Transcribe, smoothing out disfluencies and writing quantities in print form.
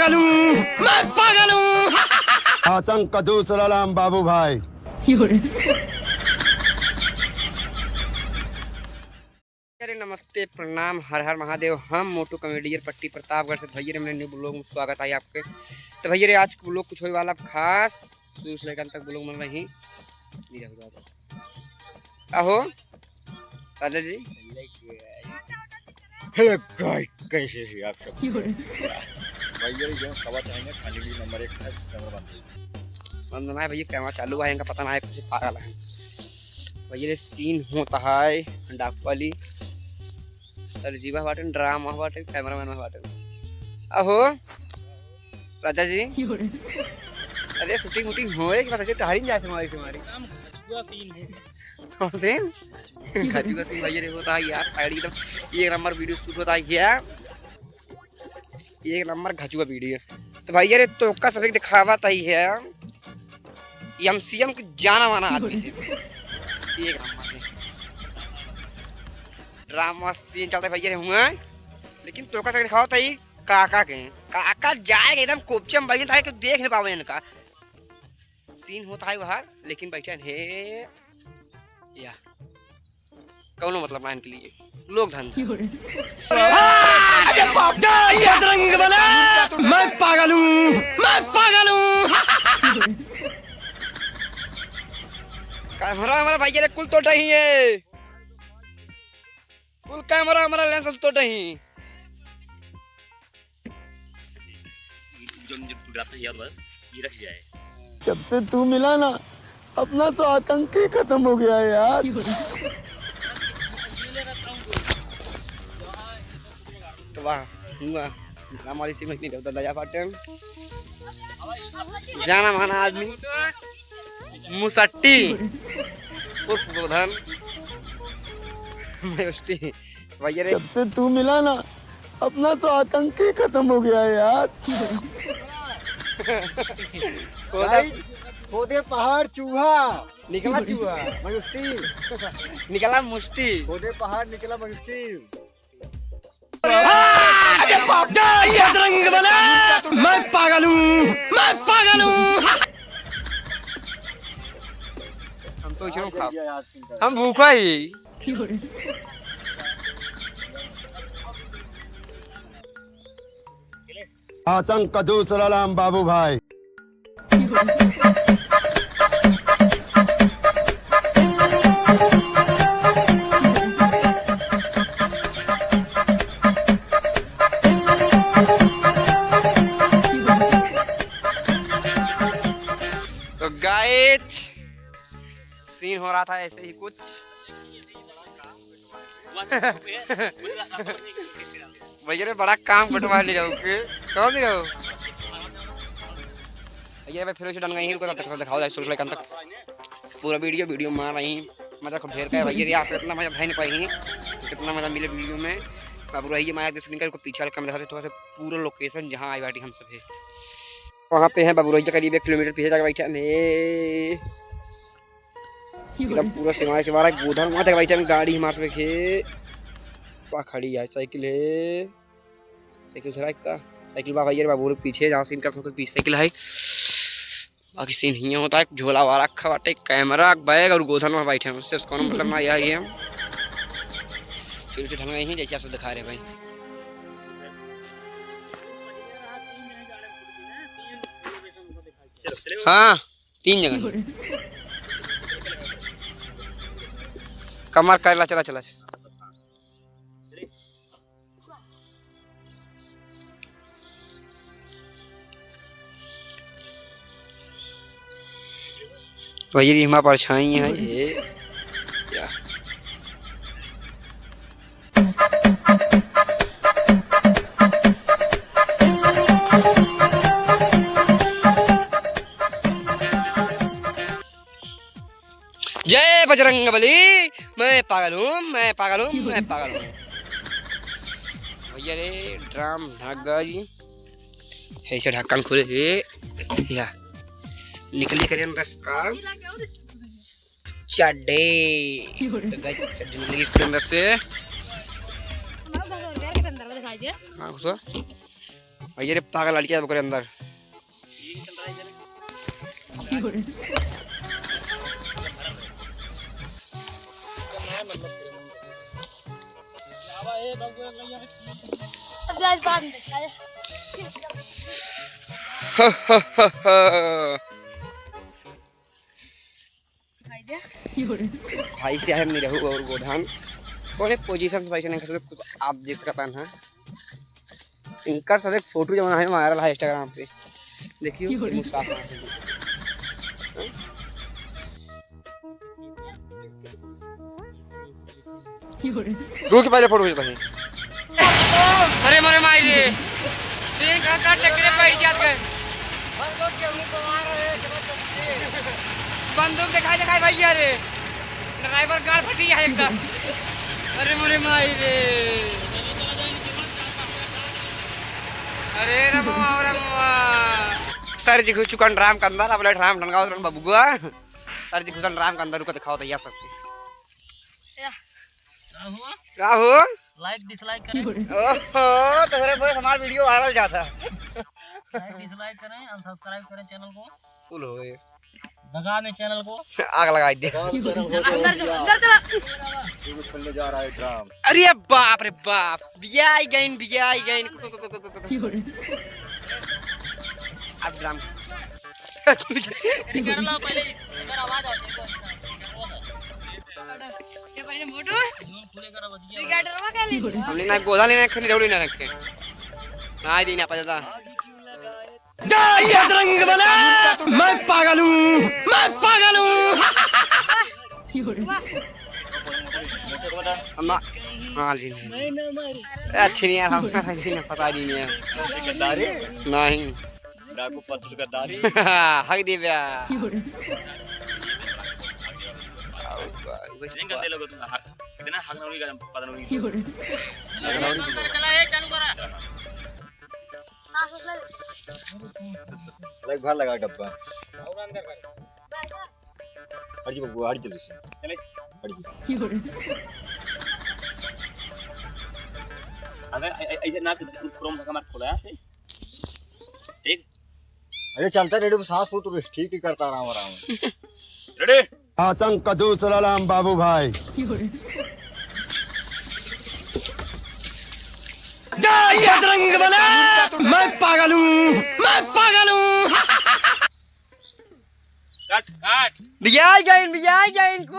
पागल हूँ, मैं पागल हूँ। आतंक का दूसरा नाम बाबू भाई। अरे नमस्ते प्रणाम हर हर महादेव। हम मोटू कॉमेडियन पट्टी प्रतापगढ़ से। भैया हमने न्यू ब्लॉग में स्वागत है आपके। तो भैया आज के ब्लॉग कुछ होने वाला खास शुरू से लेकर तक ब्लॉग में रही आहो राजा जी। हेलो गाइस, कैसे हैं आप सब? भैया जो खबर चाहेंगे खाने के लिए नंबर 1 है, कैमरा बंद ना है भैया, कैमरा चालू है, इनका पता ना है कुछ पागल है भैया। सीन होता है डाक वाली तरजीबा बाटन ड्रामा बाटन कैमरामैन बाटन आहो राजा जी। अरे शूटिंग वूटिंग होए कि बस ऐसे टहरी जाए हमारी सीन है कौन से खजू का सीन भैया होता है यार। साइड एकदम एक नंबर वीडियो शूट होता है क्या, एक नंबर खजू का वीडियो। तो भैया रे तो का सबक दिखावा तही है एमसीएम को जाना माना आदमी से एक नंबर ड्रामा सीन चलता है भैया हुआ। लेकिन तो का सबक दिखावा तही काका के काका जाएगा एकदम कोपचम भाई था कि देख नहीं पावे इनका सीन होता है बाहर। लेकिन बैठे है या कौन मतलब ना इनके लिए लोग धन रंग बना, मैं पागल हूँ, मैं पागल हूँ। कैमरा हमारा भैया रे कुल तो नहीं है, कुल कैमरा हमारा लेंस तो नहीं। जब से तू मिला ना अपना तो आतंक ही खत्म हो गया है यार। तो वाह हुआ हमारी सी मछली होता दया पाटन जाना माना आदमी मुसट्टी उर्फ गोधन भैया रे। जब से तू मिला ना अपना तो आतंक ही खत्म हो गया है यार। खोदे पहाड़ चूहा निकला चूहा मयुष्टि, निकला मुष्टि। खोदे पहाड़ निकला मयुष्टि। रंग बना, मैं पागल हूँ, मैं पागल हूँ। हम तो क्यों खा हम भूखा ही। आतंक का दूसरा नाम बाबू भाई। तो गाइस सीन हो रहा था ऐसे ही कुछ भैया रे बड़ा काम कटवा ले जाओ के कौन दे रहो भैया मैं फिर से डन गई हूं को तक दिखाओ जाए सोच लेकर तक पूरा वीडियो मार रही मजा खूब ढेर का है भैया रे। आपसे इतना मजा भाई नहीं पाई कितना मजा मिले वीडियो में। अब रही माया के सुनिकर को पीछे वाला कम दिखा दे थोड़ा सा पूरा लोकेशन जहां आई बैठी हम सब है वहां पे है बाबू रोहित करीब 1 किलोमीटर पीछे जाकर बैठे ने एकदम पूरा सिमारा गोधन वहां तक बैठे हम गाड़ी हमारे पे खे वहां खड़ी है साइकिल है साइकिल से का साइकिल बा भैया बाबू पीछे जहां सीन का पीछे साइकिल है। बाकी सीन ही होता है झोला वाला रखा बाटे कैमरा बैग और गोधन में बैठे हैं उससे कौन मतलब ना यही है फिर से ढंग ही जैसे आप सब दिखा रहे भाई। हाँ 3 जगह कमर कर ला चला चला भैया जी हमारा परछाई है ये क्या जय बजरंगबली। मैं पागल हूँ, मैं पागल हूँ, मैं पागल हूँ। भैया रे ड्राम ढक गई ऐसे ढक्कन खुले या निकल के अंदर का चड्डे चड्डी निकली इसके अंदर से। हाँ घुसो भैया रे पागल लड़कियां बकरे अंदर। भाई से हम नहीं रहू और गोधान कोने पोजीशन से भाई से नहीं कर सकते कुछ आप देख सकते हैं। इनका सब एक फोटो जमा है वायरल है इंस्टाग्राम पे, देखियो मुस्ताफा रुक पहले फोटो खींचता है। अरे मरे माई रे तीन का टकरे बैठ जात गए बंदूक दिखाई दिखाई भैया रे ड्राइवर गाड़ फटी है एकदम। अरे मरे माई रे अरे रमवा सर जी घुस चुका ड्राम के अंदर। अब ड्राम ढंगाओ रन बबुआ सर जी घुसन ड्राम के अंदर रुको दिखाओ तैयार सकते क्या हो लाइक डिसलाइक करें। ओहो तोरे बस हमारा वीडियो वायरल जाता लाइक डिसलाइक करें, अनसब्सक्राइब करें चैनल को, फुल होए दगा में चैनल को आग लगा दे। खुलने जा रहा है ड्राम। अरे बाप रे बाप बियाई गइन अब ड्राम कर लो पहले इधर आवाज आ ये पहले मोटू पूरे करा बदिया हमने ना गोदा लेना खनी रोली ना रखे ना देना पड़ता। जय बजरंग बली, मैं पागल हूँ, मैं पागल हूँ। अम्मा हाँ जी अच्छी नहीं है हम पता नहीं है गद्दारी नहीं डाकू पत्थर गद्दारी हक दिव्या नहीं करते लोग तुम हक इतना हक नौरी का पता नहीं चला है चालू करा लाइक बाहर लगा डब्बा और अंदर कर हट जी बबू हट जल्दी से चले हट जी अगर ऐसे ना क्रोम का मत खोला है ठीक। अरे चलता रेडियो सांस फूट ठीक ही करता रहा हूँ रेडी आतंक का दूसरा नाम बाबू भाई। जय बजरंग बली, मैं पागल हूँ, मैं पागल हूँ। कट बियाई गइन को